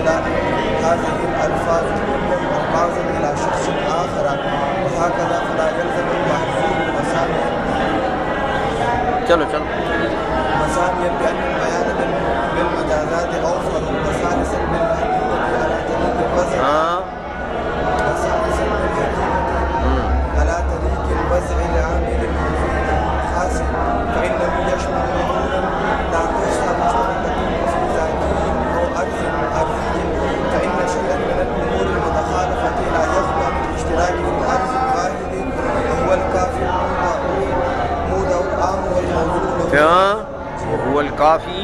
إلى هذه الألفاظ كلا والبعض إلى شخص آخر وهكذا فلا يلزم المحذوف وثانيا وثانيا بأن البيان بالمجازات أوفر وثالثا بالحقيقة على طريق الوزع وثالثا بالحقيقة على طريق الوزع العامل الخاص فإنه يشمل أمورا لا تحصى مشتركة في ذاتي أو أرض أرضي فإن شيئا من الأمور المتخالفة لا يخلو من الاشتراك في الأرض الواحد وهو الكافي موضع العام والموضوع هو الكافي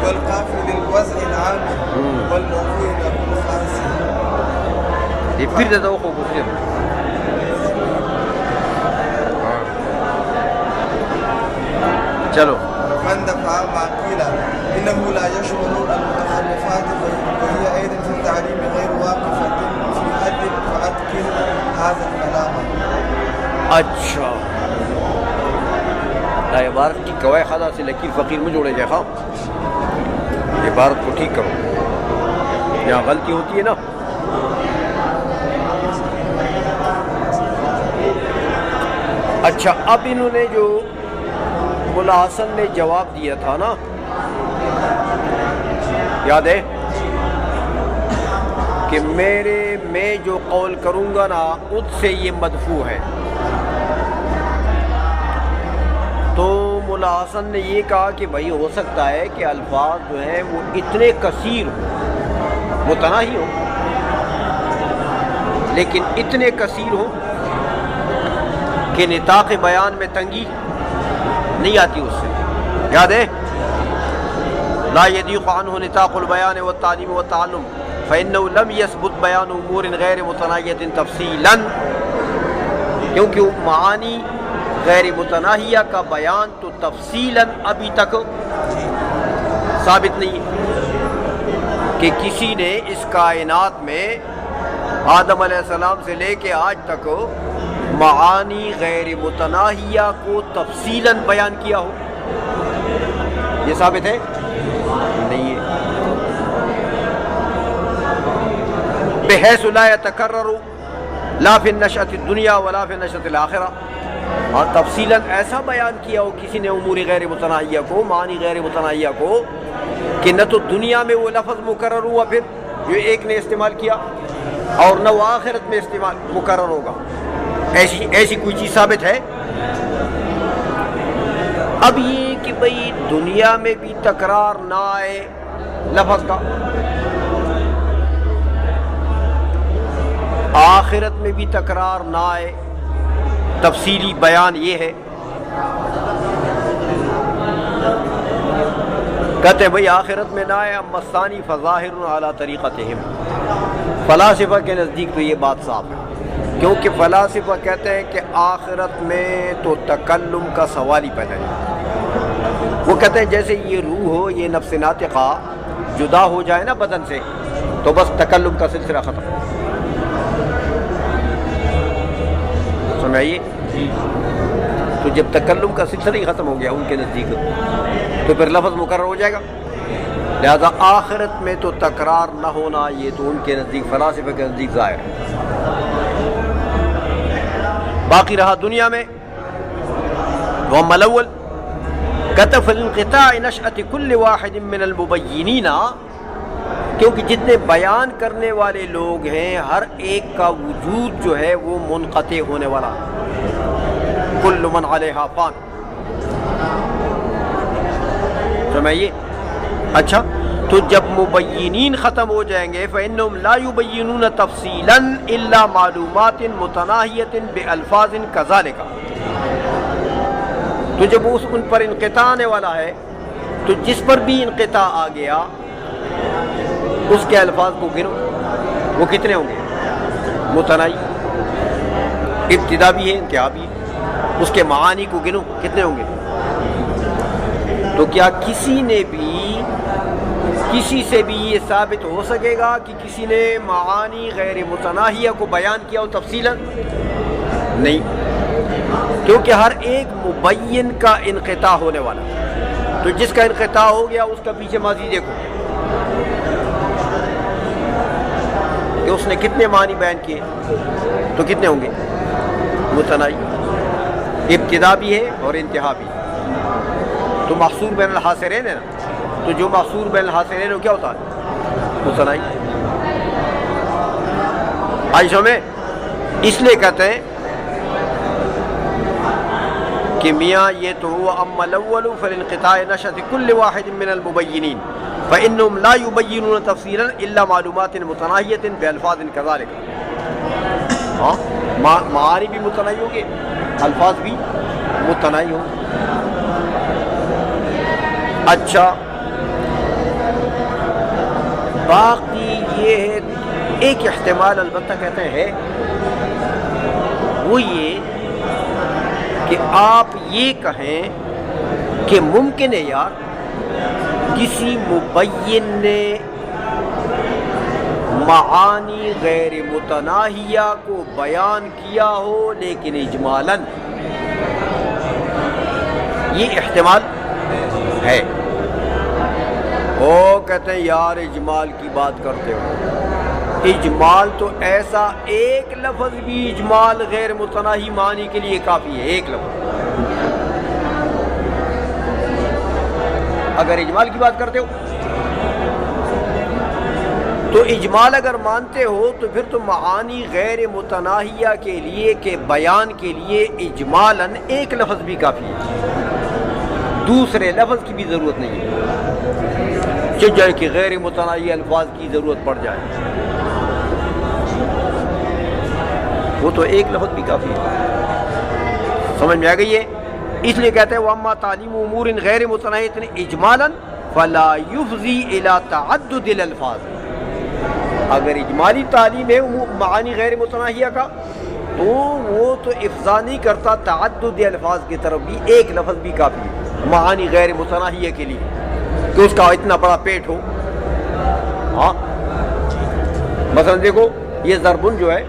والكافي للوزع العام والموضوع الخاص. یہ پھر دیتا ہوں خوب چلو من دفع ما قيل إنه لا يشمل المتخلفات وهي أيضا في التعليم غير واقفة في حد فأذكر هذا الكلام. اچھا لا عبارت کی کوائے خدا سے لکیر فقیر میں جوڑے جائے خواہ عبارت کو ٹھیک کرو یہاں غلطی ہوتی ہے نا. اچھا اب انہوں نے جو ملا حسن نے جواب دیا تھا نا یاد ہے کہ میں جو قول کروں گا نا اس سے یہ مدفوع ہے. تو ملا حسن نے یہ کہا کہ بھائی ہو سکتا ہے کہ الفاظ جو ہیں وہ اتنے کثیر ہوں متناہی ہوں لیکن اتنے کثیر ہوں کہ نطاق بیان میں تنگی نہیں آتی اس سے. یاد ہے لا يضيق عنه نطاق البيان والتعليم والتعلم فإنه لم يثبت بيان امور غیر متناہیۃ تفصیلا کیونکہ معانی غیر متناہیہ کا بیان تو تفصیلا ابھی تک ثابت نہیں ہے کہ کسی نے اس کائنات میں آدم علیہ السلام سے لے کے آج تک معانی غیر متناہیہ کو تفصیلا بیان کیا ہو. یہ ثابت ہے نہیں ہے. بحیث لا يتکرر لا فی النشأۃ الدنیا ولا فی النشأۃ الآخرہ اور تفصیلا ایسا بیان کیا ہو کسی نے امور غیر متناہیہ کو معانی غیر متناہیہ کو کہ نہ تو دنیا میں وہ لفظ مکرر ہوا پھر جو ایک نے استعمال کیا اور نہ وہ آخرت میں استعمال مکرر ہوگا. ایسی کوئی چیز ثابت ہے؟ اب یہ کہ بھئی دنیا میں بھی تکرار نہ آئے لفظ کا آخرت میں بھی تکرار نہ آئے تفصیلی بیان یہ ہے. کہتے ہیں بھئی آخرت میں نہ آئے اما الثانی فظاہر علی طریقتہم فلاسفہ کے نزدیک تو یہ بات صاف ہے کیونکہ فلاسفہ کہتے ہیں کہ آخرت میں تو تکلم کا سوال ہی پیدا نہیں. وہ کہتے ہیں جیسے یہ روح ہو یہ نفس ناطقہ جدا ہو جائے نا بدن سے تو بس تکلم کا سلسلہ ختم. سمجھائیے تو جب تکلم کا سلسلہ ہی ختم ہو گیا ان کے نزدیک تو پھر لفظ مقرر ہو جائے گا. لہذا آخرت میں تو تکرار نہ ہونا یہ تو ان کے نزدیک فلاسفہ کے نزدیک ظاہر ہے. باقی رہا دنیا میں وَأَمَّا الْأَوَّلُ كَتَفَ الْانْقِطَاعِ نَشْأَةِ كُلِّ وَاحِدٍ مِّنَ الْمُبَيِّنِينَ کیونکہ جتنے بیان کرنے والے لوگ ہیں ہر ایک کا وجود جو ہے وہ منقطع ہونے والا ہے. كُلُّ مَنْ عَلَيْهَا فَانٍ سمجھئے. اچھا تو جب مبینین ختم ہو جائیں گے فإنهم لا يبينون تفصیلا الا معلومات متناہیۃ بألفاظ كذلك تو جب ان پر انقطاع آنے والا ہے تو جس پر بھی انقطاع آ گیا اس کے الفاظ کو گنو وہ کتنے ہوں گے متناہی ابتدا بھی ہے انتہا بھی ہے. اس کے معانی کو گنو کتنے ہوں گے. تو کیا کسی نے بھی کسی سے بھی یہ ثابت ہو سکے گا کہ کسی نے معانی غیر متناہیہ کو بیان کیا ہو تفصیلاً؟ نہیں، کیونکہ ہر ایک مبین کا انقطاع ہونے والا، تو جس کا انقطاع ہو گیا اس کا پیچھے ماضی دیکھو کہ اس نے کتنے معنی بیان کیے، تو کتنے ہوں گے؟ متناہی، ابتدا بھی ہے اور انتہا بھی ہے، تو محصور بین الحاصرین ہے نا، تو جو محصور بین الحاصرین وہ کیا ہوتا ہے؟ متناہی۔ عائشہ میں اس لیے کہتے ہیں کہ میاں یہ تو ہوا اما الاول فلانقطاع نشأة كل واحد من المبینین فإنهم لا يبینون تفصیلا الا معلومات متناہیۃ بألفاظ كذلك۔ ہاں، معانی بھی متناہی ہوں گے، الفاظ بھی متناہی ہوں گے۔ اچھا، باقی یہ ہے ایک احتمال البتہ کہتے ہیں وہ یہ کہ آپ یہ کہیں کہ ممکن ہے یار کسی مبین نے معانی غیر متناہیہ کو بیان کیا ہو لیکن اجمالاً، یہ احتمال ہے۔ وہ کہتے ہیں یار اجمال کی بات کرتے ہو، اجمال تو ایسا ایک لفظ بھی اجمال غیر متناہی معنی کے لیے کافی ہے، ایک لفظ۔ اگر اجمال کی بات کرتے ہو تو اجمال اگر مانتے ہو تو پھر تو معانی غیر متناہیہ کے لیے کہ بیان کے لیے اجمالاً ایک لفظ بھی کافی ہے، دوسرے لفظ کی بھی ضرورت نہیں ہے، چاہے کہ غیر متناہی الفاظ کی ضرورت پڑ جائے، وہ تو ایک لفظ بھی کافی ہے۔ سمجھ میں آ گئی ہے؟ اس لیے کہتے ہیں وَأَمَّا تَعْلِيمُ أُمُورٍ غَيْرِ مُتَنَاهِيَةٍ إِجْمَالًا فَلَا يُفْضِي إِلَىٰ تَعَدُّدِ الْأَلْفَاظِ۔ اگر اجمالی تعلیم ہے معانی غیر متناہیہ کا تو وہ تو افضا نہیں کرتا تعدد الفاظ کی طرف، بھی ایک لفظ بھی کافی ہے معانی غیر متناہیہ کے لیے کہ اس کا اتنا بڑا پیٹ ہو۔ ہاں، مثلا دیکھو یہ ضربن جو ہے،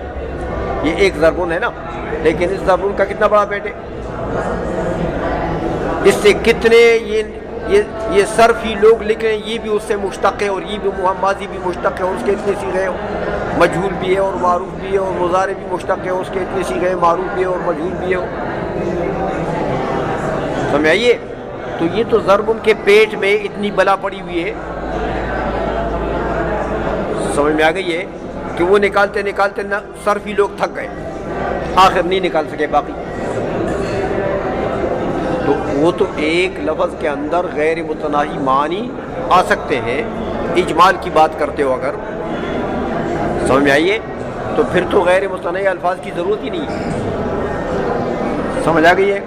یہ ایک ضربن ہے نا، لیکن اس ضربن کا کتنا بڑا پیٹ ہے، اس سے کتنے یہ صرفی لوگ لکھ رہے ہیں، یہ بھی اس سے مشتق ہے اور یہ بھی ماضی بھی مشتق ہے اور اس کے اتنے صیغے ہیں، مجہول بھی ہے اور معروف بھی ہے، اور مضارع بھی مشتق ہے اس کے اتنے صیغے، معروف بھی ہے اور مجہول بھی ہے۔ سمجھ آئیے؟ تو یہ تو ضرب ان کے پیٹ میں اتنی بلا پڑی ہوئی ہے، سمجھ میں آ گئی ہے کہ وہ نکالتے نکالتے نہ صرفی لوگ تھک گئے، آخر نہیں نکال سکے باقی۔ تو وہ تو ایک لفظ کے اندر غیر متناہی معنی آ سکتے ہیں، اجمال کی بات کرتے ہو اگر، سمجھ میں آئیے؟ تو پھر تو غیر متناہی الفاظ کی ضرورت ہی نہیں ہے، سمجھ آ گئی ہے؟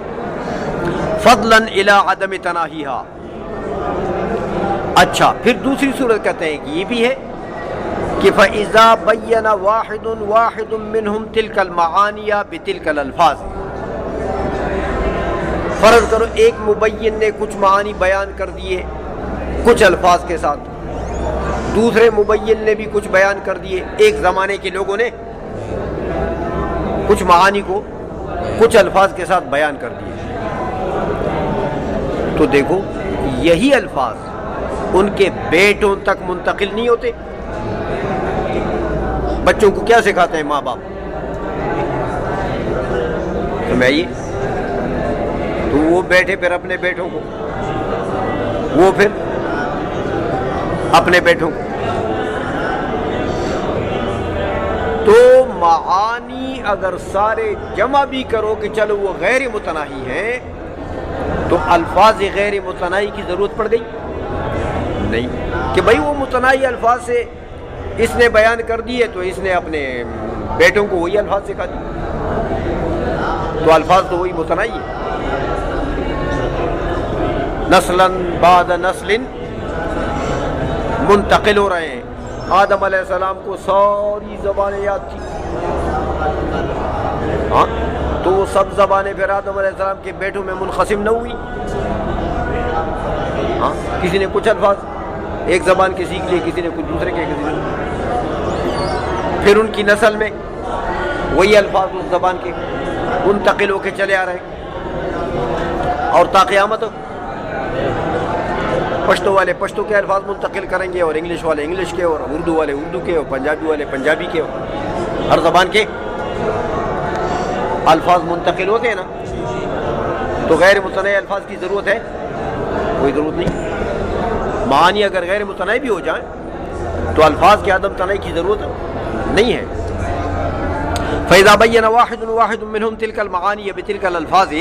فضلاً الی عدم تناہیہا۔ اچھا، پھر دوسری صورت کہتے ہیں کہ یہ بھی ہے کہ فَإِذَا بَيَّنَ وَاحِدٌ مِّنْهُمْ تِلْكَ الْمَعَانِيَ بِتِلْكَ الْأَلْفَاظِ۔ فرض کرو ایک مبین نے کچھ معانی بیان کر دیے کچھ الفاظ کے ساتھ، دوسرے مبین نے بھی کچھ بیان کر دیے، ایک زمانے کے لوگوں نے کچھ معانی کو کچھ الفاظ کے ساتھ بیان کر دیے، تو دیکھو یہی الفاظ ان کے بیٹوں تک منتقل نہیں ہوتے؟ بچوں کو کیا سکھاتے ہیں ماں باپ؟ سمجھائیے؟ تو وہ بیٹھے پھر اپنے بیٹوں کو، وہ پھر اپنے بیٹوں کو، تو معانی اگر سارے جمع بھی کرو کہ چلو وہ غیر متناہی ہیں تو الفاظ غیر متناہی کی ضرورت پڑ گئی نہیں، کہ بھائی وہ متناہی الفاظ سے اس نے بیان کر دیے تو اس نے اپنے بیٹوں کو وہی الفاظ سکھا دی، تو الفاظ تو وہی متناہی ہے، نسلاً بعد نسل منتقل ہو رہے ہیں۔ آدم علیہ السلام کو ساری زبانیں یاد تھی، ہاں، تو وہ سب زبانیں پھر آدم علیہ السلام کے بیٹوں میں منقسم نہ ہوئی، ہاں، کسی نے کچھ الفاظ ایک زبان کے سیکھ لیے کسی نے، کچھ دوسرے کے کسی نے، پھر ان کی نسل میں وہی الفاظ اس زبان کے منتقل ہو کے چلے آ رہے ہیں، اور تا قیامت پشتو والے پشتو کے الفاظ منتقل کریں گے، اور انگلش والے انگلش کے، اور اردو والے اردو کے، اور پنجابی والے پنجابی کے، ہر زبان کے الفاظ منتقل ہوتے ہیں نا. تو غیر متناہی الفاظ کی ضرورت ہے؟ کوئی ضرورت نہیں. معانی اگر غیر متناہی بھی ہو جائیں تو الفاظ کے عدم تناہی کی ضرورت نہیں ہے. فَإِذَا بَيَّنَ وَاحِدٌ مِّنْهُمْ تِلْكَ الْمَعَانِيَ بِتِلْكَ الْأَلْفَاظِ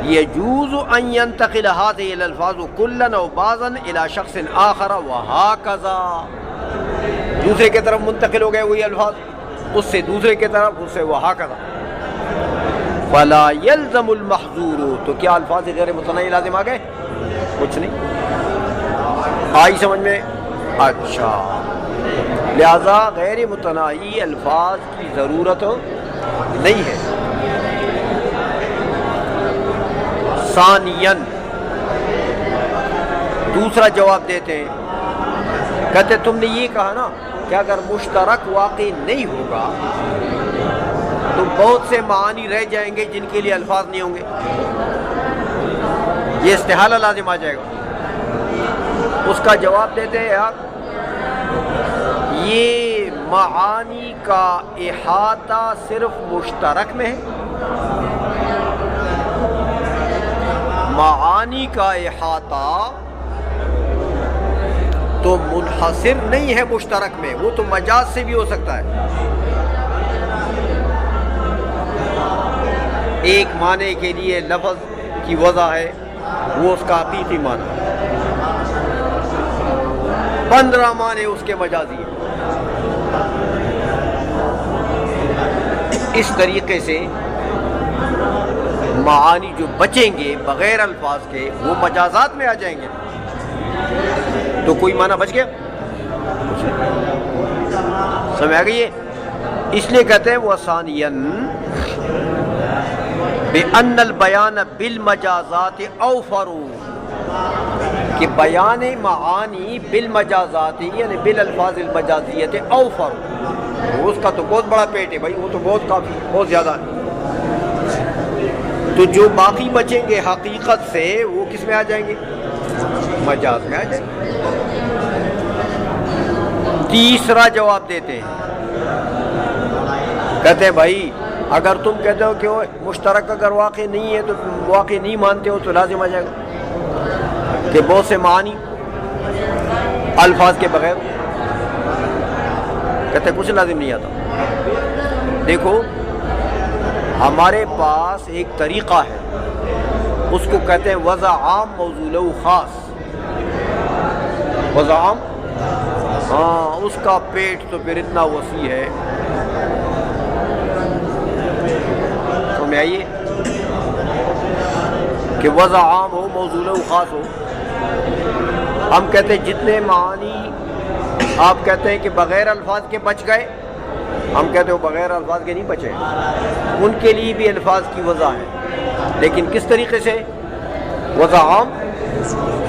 يَجُوزُ أَن يَنْتَقِلَ هَذِهِ الْأَلْفَاظُ كُلًّا أَوْ بَعْضًا إِلَى شَخْصٍ آخَرَ وَهَكَذَا. دوسرے کی طرف منتقل ہو گئے وہی الفاظ، اس سے دوسرے کی طرف، اس سے وَهَكَذَا. فَلَا يَلْزَمُ الْمَحْظُورُ. تو کیا الفاظ غیر متناہی لازم آ گئے؟ کچھ نہیں. آئی سمجھ میں؟ اچھا، لہذا غیر متناہی الفاظ کی ضرورت نہیں ہے. ثانیاً دوسرا جواب دیتے ہیں، کہتے تم نے یہ کہا نا کہ اگر مشترک واقع نہیں ہوگا تو بہت سے معانی رہ جائیں گے جن کے لیے الفاظ نہیں ہوں گے، یہ استحالہ لازم آ جائے گا. اس کا جواب دیتے ہیں آپ، یہ معانی کا احاطہ صرف مشترک میں ہے. معانی کا احاطہ تو منحصر نہیں ہے مشترک میں، وہ تو مجاز سے بھی ہو سکتا ہے. ایک معنی کے لیے لفظ کی وضع ہے، وہ اس کا حقیقی معنی ہے، 15 معنی اس کے مجازی ہیں. اس طریقے سے معانی جو بچیں گے بغیر الفاظ کے وہ مجازات میں آ جائیں گے. تو کوئی معنی بچ گیا؟ سمجھ آ گئی ہے؟ اس لیے کہتے ہیں وہ ثانیاً بِأَنَّ الْبَيَانَ بِالْمَجَازَاتِ أَوْفَرُ، کہ بیان معانی بالمجازات یعنی بالالفاظ المجازیت اوفر. اس کا تو بہت بڑا پیٹ ہے بھائی، وہ تو بہت کافی بہت زیادہ ہے. تو جو باقی بچیں گے حقیقت سے وہ کس میں آ جائیں گے؟ مجاز میں آ جائیں گے. تیسرا جواب دیتے ہیں، کہتے ہیں بھائی اگر تم کہتے ہو کہ مشترک اگر واقع نہیں ہے تو واقع نہیں مانتے ہو تو لازم آ جائے گا کہ بہت سے معانی الفاظ کے بغیر. کہتے ہیں کچھ لازم نہیں آتا. دیکھو ہمارے پاس ایک طریقہ ہے، اس کو کہتے ہیں وضع عام موضوع له خاص. وضع عام، ہاں اس کا پیٹ تو پھر اتنا وسیع ہے. سمجھ آئیے کہ وضع عام ہو موضوع له خاص ہو. ہم کہتے ہیں جتنے معانی آپ کہتے ہیں کہ بغیر الفاظ کے بچ گئے، ہم کہتے ہیں بغیر الفاظ کے نہیں بچے، ان کے لیے بھی الفاظ کی وضع ہے، لیکن کس طریقے سے؟ وضع عام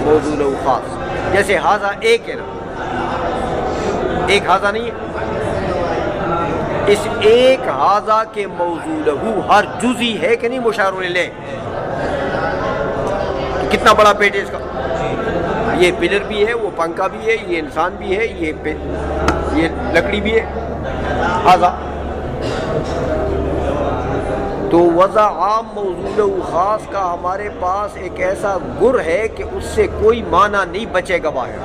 موضوع له خاص. جیسے ہاذا ایک ہے نا، ایک ہاذا نہیں ہے، اس ایک ہاذا کے موضوع له ہر جزئی ہے کہ نہیں مشار الیہ. کتنا بڑا پیٹ ہے اس کا، یہ پلر بھی ہے، وہ پنکھا بھی ہے، یہ انسان بھی ہے، یہ لکڑی بھی ہے. ہاذا تو وضع عام موضوع له خاص کا ہمارے پاس ایک ایسا گر ہے کہ اس سے کوئی معنی نہیں بچے گا باہر.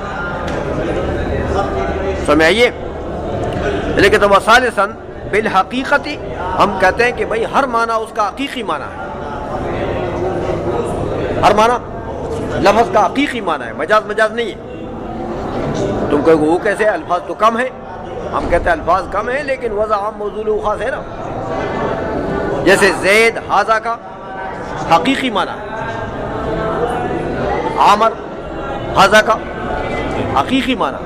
سمجھ آئیے؟ لیکن تو ثالثاً بالحقیقت ہم کہتے ہیں کہ بھائی ہر معنی اس کا حقیقی معنی ہے، ہر معنی لفظ کا حقیقی معنی ہے، مجاز نہیں ہے. تم کہو وہ کیسے؟ الفاظ تو کم ہے. ہم کہتے ہیں الفاظ کم ہیں لیکن وضع عام موضوع له خاص ہے نا. جیسے زید ہاذا کا حقیقی معنی ہے، عامر ہاذا کا حقیقی معنی.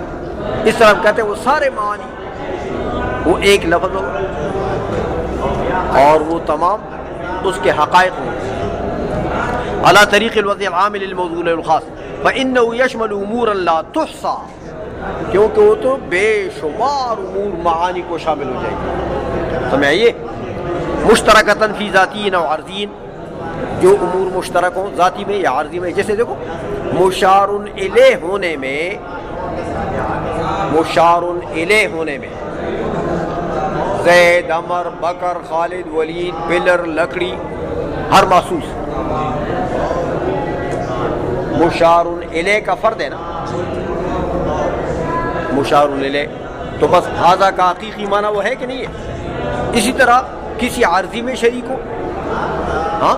اس طرح ہم کہتے ہیں وہ سارے معانی وہ ایک لفظ ہوگا اور وہ تمام اس کے حقائق ہوں علی طریق الوضع العام للموضوع الخاص فإنه يشمل امورا لا تحصى. کیونکہ وہ تو بے شمار امور معانی کو شامل ہو جائے گی. سمجھ آئیے؟ مشترکتاً فی ذاتین و عرضین، جو امور مشترک ہوں ذاتی میں یا عرضی میں. جیسے دیکھو مشار الیہ ہونے میں، مشار الیہ ہونے میں زید، عمر، بکر، خالد، ولید، پلر، لکڑی، ہر محسوس مشار الیہ کا فرد ہے نا، مشار الیہ. تو بس ہذا کا حقیقی معنی وہ ہے کہ نہیں ہے؟ اسی طرح کسی عارضی میں شریک ہو، ہاں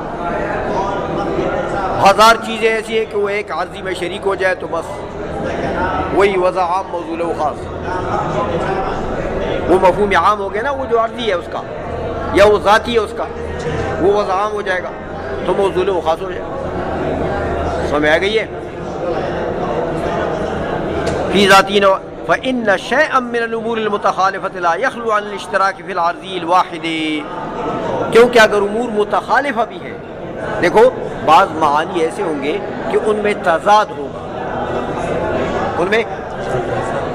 ہزار چیزیں ایسی ہیں کہ وہ ایک عارضی میں شریک ہو جائے تو بس وہی وضع عام موضوع و خاص، وہ مفہوم عام ہو گیا نا، وہ جو عارضی ہے اس کا یا وہ ذاتی ہے اس کا، وہ وضع عام ہو جائے گا تو موضوع و خاص ہو جائے گا. سمجھ آ گئی ہے؟ فی ذاتین فإن شيئا من الأمور المتخالفة لا يخلو عن الاشتراك في العرضی الواحد. کیونکہ اگر امور متخالفہ بھی ہے، دیکھو بعض معانی ایسے ہوں گے کہ ان میں تضاد ہوگا، ان میں،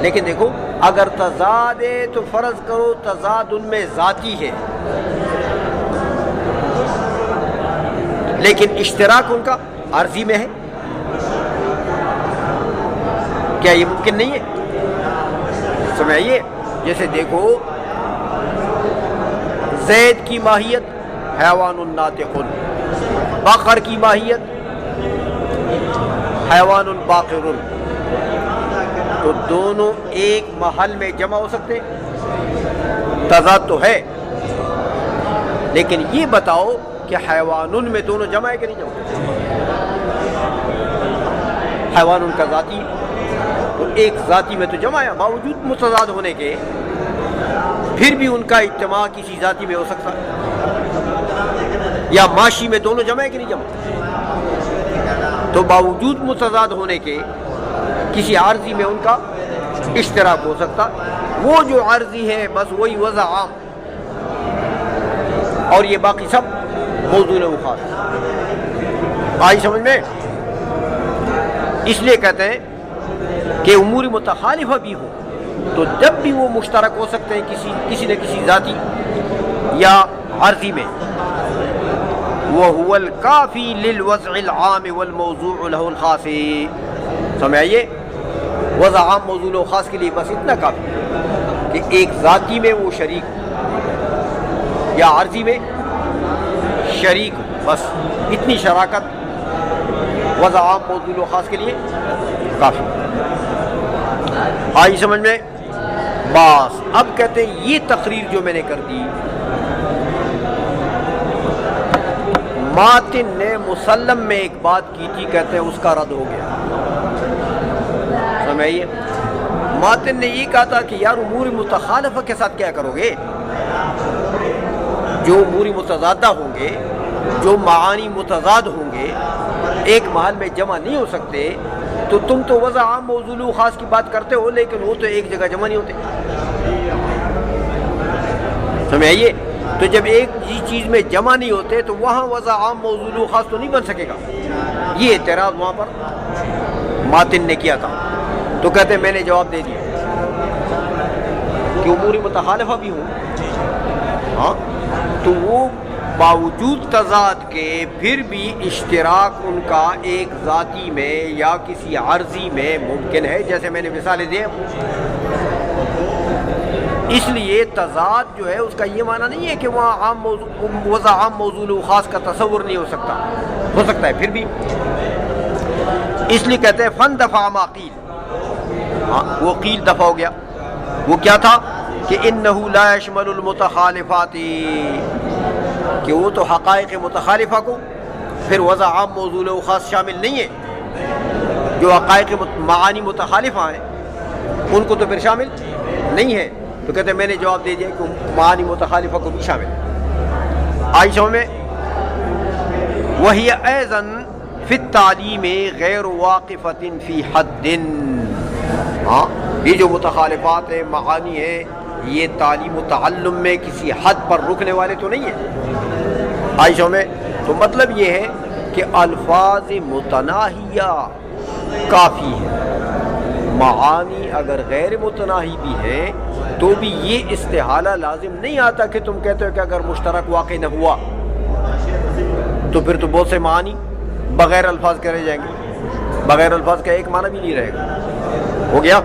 لیکن دیکھو اگر تضاد ہے تو فرض کرو تضاد ان میں ذاتی ہے، لیکن اشتراک ان کا عرضی میں ہے. کیا یہ ممکن نہیں ہے؟ سمجھئیے؟ جیسے دیکھو زید کی ماہیت حیوان ناطق، بقر کی ماہیت حیوان باقر، تو دونوں ایک محل میں جمع ہو سکتے، تضاد تو ہے، لیکن یہ بتاؤ کہ حیوان میں دونوں جمع ہے کہ نہیں جمع؟ حیوان کا ذاتی تو ایک ذاتی میں تو جمع ہے، باوجود متضاد ہونے کے پھر بھی ان کا اجتماع کسی ذاتی میں ہو سکتا ہے. یا معاشی میں دونوں جمع ہے کہ نہیں جمع؟ تو باوجود متضاد ہونے کے کسی عارضی میں ان کا اشتراک ہو سکتا. وہ جو عارضی ہے بس وہی وضع عام، اور یہ باقی سب موضوع و خاص. آئی سمجھ میں؟ اس لیے کہتے ہیں کہ امور متخالفہ بھی ہو تو جب بھی وہ مشترک ہو سکتے ہیں کسی نہ کسی ذاتی یا عارضی میں. وَهُوَ الْكَافِي لِلْوَضْعِ الْعَامِ وَالْمَوْضُوعُ لَهُ الْخَاصِ. سمجھئیے؟ وضع عام موضوع و خاص کے لیے بس اتنا کافی کہ ایک ذاتی میں وہ شریک یا عارضی میں شریک، بس اتنی شراکت وضع عام موضوع و خاص کے لیے کافی. آئی سمجھ میں؟ بس اب کہتے ہیں یہ تقریر جو میں نے کر دی، ماتن نے مسلم میں ایک بات کی تھی، کہتے ہیں اس کا رد ہو گیا. سمجھئیے؟ ماتن نے یہ کہا تھا کہ یار امور متخالفہ کے ساتھ کیا کرو گے؟ جو امور متضادہ ہوں گے، جو معانی متضاد ہوں گے، ایک محل میں جمع نہیں ہو سکتے، تو تم تو وضع عام موضوع و خاص کی بات کرتے ہو، لیکن وہ تو ایک جگہ جمع نہیں ہوتے. سمجھئیے؟ تو جب ایک چیز میں جمع نہیں ہوتے تو وہاں وضع عام موضوع و خاص تو نہیں بن سکے گا. یہ اعتراض وہاں پر ماتن نے کیا تھا. تو کہتے ہیں میں نے جواب دے دیا کہ امور متخالفہ بھی ہوں، ہاں تو وہ باوجود تضاد کے پھر بھی اشتراک ان کا ایک ذاتی میں یا کسی عارضی میں ممکن ہے. جیسے میں نے مثالیں دی، اس لیے تضاد جو ہے اس کا یہ معنی نہیں ہے کہ وہاں وضع عام موضوع و خاص کا تصور نہیں ہو سکتا، ہو سکتا ہے پھر بھی. اس لیے کہتے ہیں فن دفع ما قیل، ہاں وہ قیل دفع ہو گیا. وہ کیا تھا کہ انہ لا یشمل المتخالفات، کہ وہ تو حقائق متخالفہ کو پھر وضع عام موضوع و خاص شامل نہیں ہے. جو حقائق معانی متخالفہ ہیں ان کو تو پھر شامل نہیں ہے. تو کہتے ہیں میں نے جواب دے دیا کہ معانی متخالفہ کو بھی شامل ہے. عائشہ میں وہی ایضاً فی التعلیم غیر واقفۃ فی حد، ہاں یہ جو متخالفات ہیں معانی ہیں یہ تعلیم و تعلم میں کسی حد پر رکنے والے تو نہیں ہیں. عائشہ میں تو مطلب یہ ہے کہ الفاظ متناہیہ کافی ہے. معانی اگر غیر متناہی بھی ہیں تو بھی یہ استحالہ لازم نہیں آتا کہ تم کہتے ہو کہ اگر مشترک واقع نہ ہوا تو پھر تو بہت سے معانی بغیر الفاظ کے رہ جائیں گے، بغیر الفاظ کا ایک معنی بھی نہیں رہے گا. ہو گیا؟